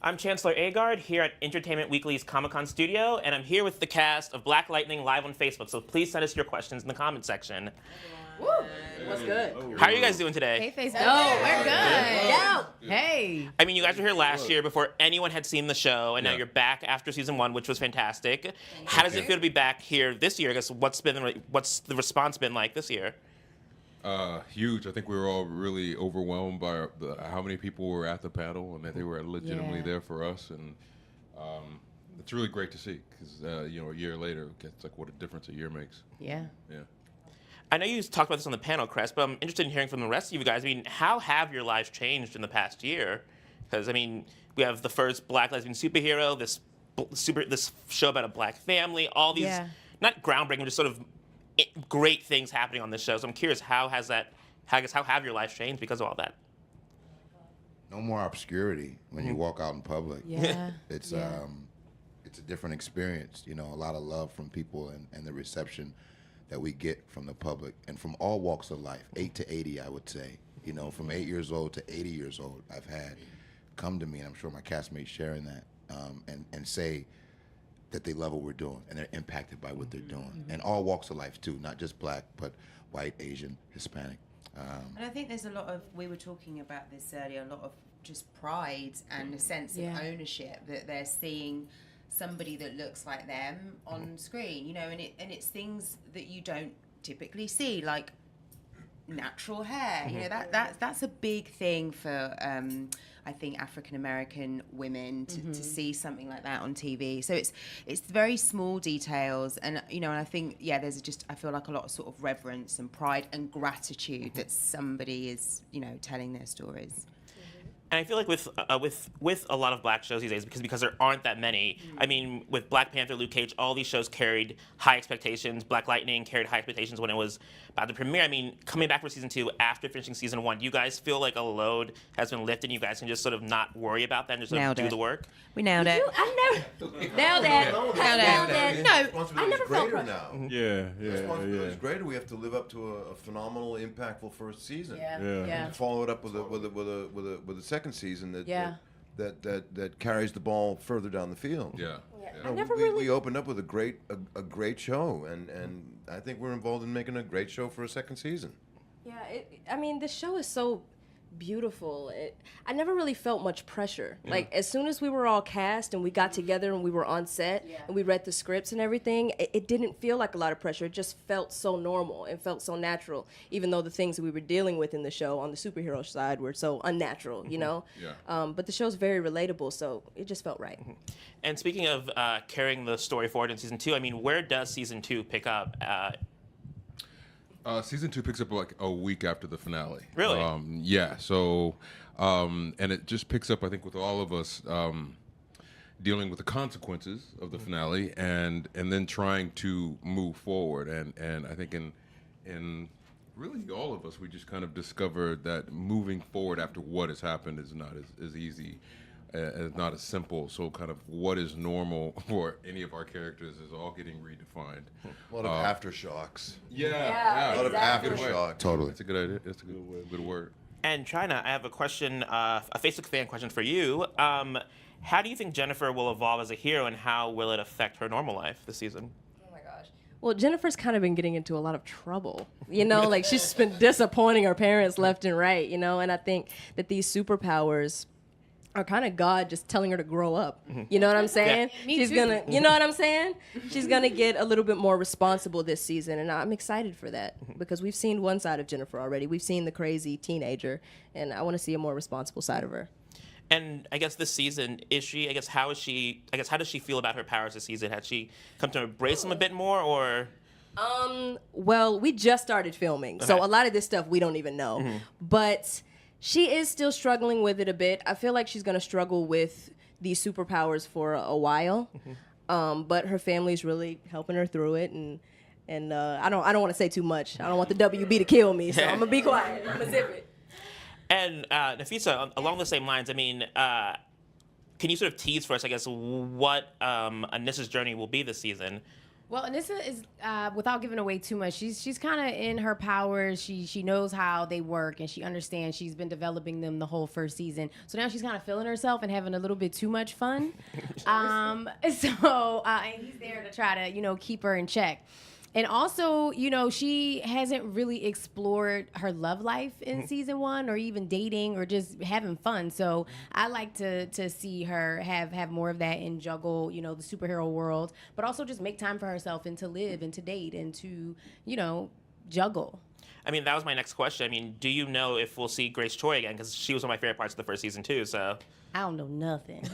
I'm Chancellor Agard here at Entertainment Weekly's Comic-Con studio, and I'm here with the cast of Black Lightning live on Facebook, so please send us your questions in the comment section. Woo! What's good? How are you guys doing today? Hey, Facebook. Oh, we're good. Go! Hey. I mean, you guys were here last year before anyone had seen the show, and now Yeah. you're back after season 1, which was fantastic. How does it feel to be back here this year? I guess what's the response been like this year? Huge. I think we were all really overwhelmed by how many people were at the panel and that they were legitimately Yeah. there for us. And it's really great to see because, a year later, it's like what a difference a year makes. Yeah. Yeah. I know you talked about this on the panel, Crest, but I'm interested in hearing from the rest of you guys. I mean, how have your lives changed in the past year? Because, I mean, we have the first Black lesbian superhero, this show about a Black family, all these, Yeah. not groundbreaking, just sort of great things happening on this show. So I'm curious, how have your lives changed because of all that? No more obscurity when you walk out in public. Yeah. It's Yeah. it's a different experience. A lot of love from people and the reception that we get from the public and from all walks of life. 8 to 80, I would say. From 8 years old to 80 years old, I've had come to me, and I'm sure my castmates sharing that, and say that they love what we're doing and they're impacted by what they're doing. And all walks of life too, not just Black, but white, Asian, Hispanic. And I think there's a lot of, we were talking about this earlier, a lot of just pride and a sense of Yeah. ownership that they're seeing somebody that looks like them on screen, and it's things that you don't typically see, like natural hair. That's a big thing for I think African American women to see something like that on TV. So it's very small details, and and I think there's I feel like a lot of sort of reverence and pride and gratitude that somebody is telling their stories. And I feel like with a lot of Black shows these days, because there aren't that many. I mean, with Black Panther, Luke Cage, all these shows carried high expectations. Black Lightning carried high expectations when it was about to premiere. I mean, coming back for season 2 after finishing season 1, you guys feel like a load has been lifted. And you guys can just sort of not worry about that and just sort of Nailed do it. the work. We nailed it. I never. Nailed it. Nailed it. No, I Responsibility never is felt greater pressure. now. Yeah, The responsibility is greater. We have to live up to a phenomenal, impactful first season. Yeah. Yeah. Yeah. And follow it up with a second season that Yeah. that carries the ball further down the field. Yeah. I never we, really. we opened up with a great show, and I think we're involved in making a great show for a second season. Yeah, I mean, the show is so beautiful. I never really felt much pressure. Like, as soon as we were all cast and we got together and we were on set and we read the scripts and everything, it didn't feel like a lot of pressure. It just felt so normal and felt so natural, even though the things that we were dealing with in the show on the superhero side were so unnatural, Yeah. But the show's very relatable, so it just felt right. And speaking of carrying the story forward in season 2, I mean, where does season 2 pick up? Season 2 picks up like a week after the finale. Really? Yeah. So, and it just picks up, I think, with all of us dealing with the consequences of the finale, and then trying to move forward. And I think in really all of us, we just kind of discovered that moving forward after what has happened is not as easy. It's not as simple. So kind of what is normal for any of our characters is all getting redefined. A lot of aftershocks. Yeah. A lot exactly. of aftershocks. Totally. That's a good idea. That's a good word. And China, I have a question, a Facebook fan question for you. How do you think Jennifer will evolve as a hero, and how will it affect her normal life this season? Oh my gosh. Well, Jennifer's kind of been getting into a lot of trouble, like she's been disappointing her parents left and right, and I think that these superpowers are kind of God just telling her to grow up. You know what I'm saying? Me She's too. gonna, you know what I'm saying? She's gonna get a little bit more responsible this season, and I'm excited for that because we've seen one side of Jennifer already. We've seen the crazy teenager, and I want to see a more responsible side of her. And I guess this season, how does she feel about her powers this season? Has she come to embrace them a bit more, or? Well, we just started filming, so a lot of this stuff we don't even know. But she is still struggling with it a bit. I feel like she's going to struggle with these superpowers for a while. But her family's really helping her through it, and I don't want to say too much. I don't want the WB to kill me, so I'm going to be quiet. I'm going to zip it. And Nafisa, along the same lines, I mean, can you sort of tease for us, I guess, what Anissa's journey will be this season? Well, Anissa is, without giving away too much, she's kind of in her powers. She knows how they work, and she understands. She's been developing them the whole first season. So now she's kind of feeling herself and having a little bit too much fun. And he's there to try to, keep her in check. And also, she hasn't really explored her love life in season 1 or even dating or just having fun. So I like to see her have more of that and juggle, the superhero world, but also just make time for herself and to live and to date and to, juggle. I mean, that was my next question. I mean, do you know if we'll see Grace Choi again? Because she was one of my favorite parts of the first season too. So I don't know nothing.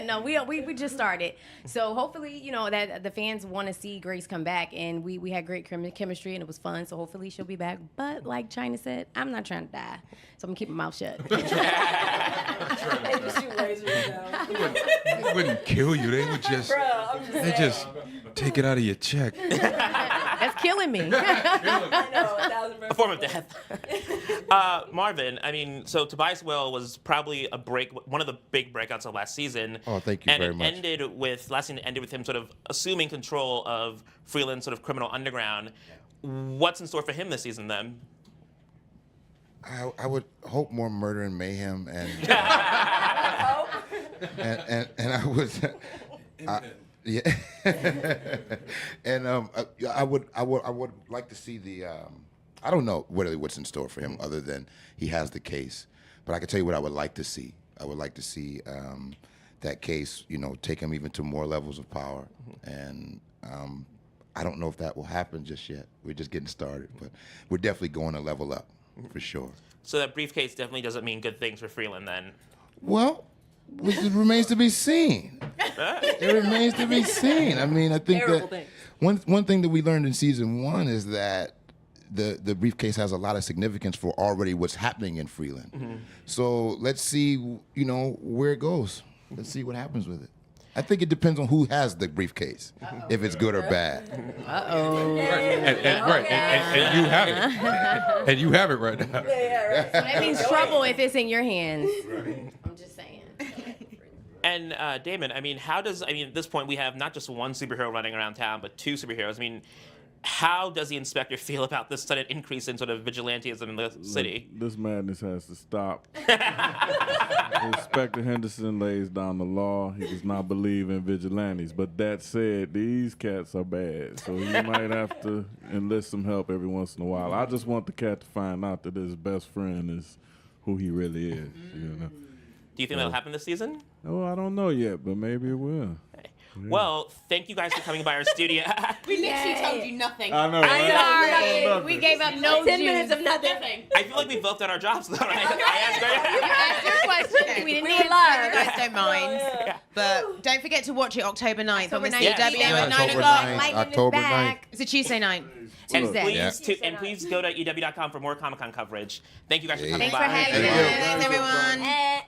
No, we just started. So hopefully, that the fans want to see Grace come back, and we had great chemistry and it was fun. So hopefully she'll be back. But like China said, I'm not trying to die, so I'm gonna keep my mouth shut. They wouldn't kill you. They would just, just take it out of your check. That's killing me. a form of death. Marvin, I mean, so Tobias Whale was probably one of the big breakouts of last season. Oh, thank you very much. And last season ended with him sort of assuming control of Freeland's sort of criminal underground. What's in store for him this season then? I would hope more murder and mayhem and and I was yeah and I would like to see the I don't know really what's in store for him other than he has the case, but I can tell you what I would like to see. I would like to see that case, take him even to more levels of power, and I don't know if that will happen just yet. We're just getting started, but we're definitely going to level up. For sure. So that briefcase definitely doesn't mean good things for Freeland then. Well, it remains to be seen. It remains to be seen. I mean, I think that one thing that we learned in season 1 is that the briefcase has a lot of significance for already what's happening in Freeland. Mm-hmm. So let's see, where it goes. Let's see what happens with it. I think it depends on who has the briefcase, if it's good or bad. And you have it. And you have it right now. So that means trouble if it's in your hands. I'm just saying. And Damon, I mean, at this point we have not just one superhero running around town, but 2 superheroes. I mean, how does the inspector feel about this sudden increase in sort of vigilantism in the city? This madness has to stop. Inspector Henderson lays down the law. He does not believe in vigilantes. But that said, these cats are bad. So you might have to enlist some help every once in a while. I just want the cat to find out that his best friend is who he really is. Do you think that'll happen this season? Oh, I don't know yet, but maybe it will. Okay. Well, thank you guys for coming by our studio. We literally told you nothing. I know. Sorry. We gave up no 10 juice. minutes of nothing. I feel like we both done our jobs though. Right? Ask your question. We didn't We answer. guys don't mind. But don't forget to watch it October 9th on the CW at 9 October o'clock. 9th, Lightning is October back. 9th. It's a Tuesday night. And Tuesday. please go to EW.com for more Comic-Con coverage. Thank you guys for coming Thanks by. for having us, everyone.